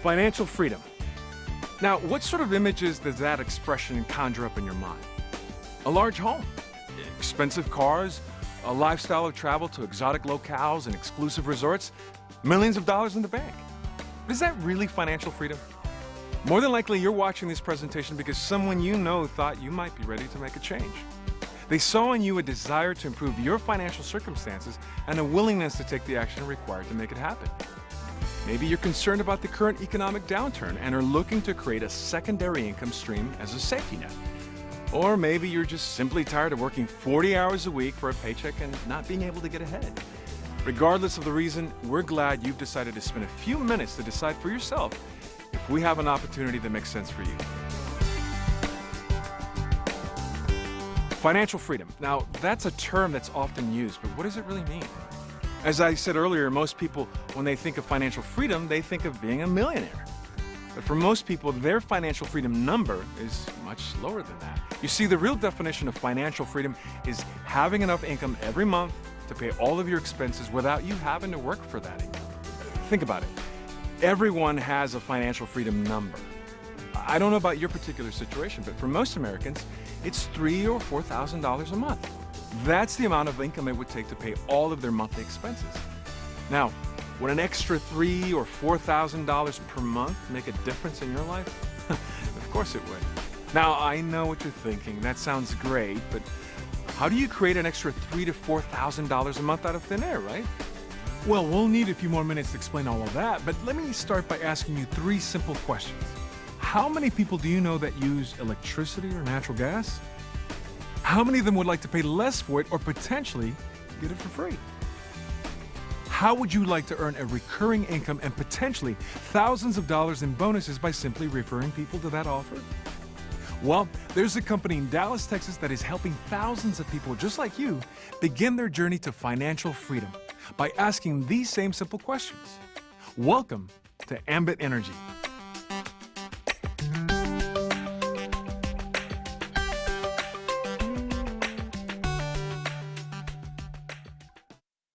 Financial freedom. Now, what sort of images does that expression conjure up in your mind? A large home, expensive cars, a lifestyle of travel to exotic locales and exclusive resorts, millions of dollars in the bank. Is that really financial freedom? More than likely, you're watching this presentation because someone you know thought you might be ready to make a change. They saw in you a desire to improve your financial circumstances and a willingness to take the action required to make it happen. Maybe you're concerned about the current economic downturn and are looking to create a secondary income stream as a safety net. Or maybe you're just simply tired of working 40 hours a week for a paycheck and not being able to get ahead. Regardless of the reason, we're glad you've decided to spend a few minutes to decide for yourself if we have an opportunity that makes sense for you. Financial freedom. Now, that's a term that's often used, but what does it really mean? As I said earlier, most people, when they think of financial freedom, they think of being a millionaire. But for most people, their financial freedom number is much lower than that. You see, the real definition of financial freedom is having enough income every month to pay all of your expenses without you having to work for that income. Think about it. Everyone has a financial freedom number. I don't know about your particular situation, but for most Americans, it's $3,000 or $4,000 a month. That's the amount of income it would take to pay all of their monthly expenses. Now, would an extra $3,000 or $4,000 per month make a difference in your life? Of course it would. Now, I know what you're thinking. That sounds great, but how do you create an extra $3,000 to $4,000 a month out of thin air, right? Well, we'll need a few more minutes to explain all of that, but let me start by asking you 3 simple questions. How many people do you know that use electricity or natural gas? How many of them would like to pay less for it or potentially get it for free? How would you like to earn a recurring income and potentially thousands of dollars in bonuses by simply referring people to that offer? Well, there's a company in Dallas, Texas that is helping thousands of people just like you begin their journey to financial freedom by asking these same simple questions. Welcome to Ambit Energy.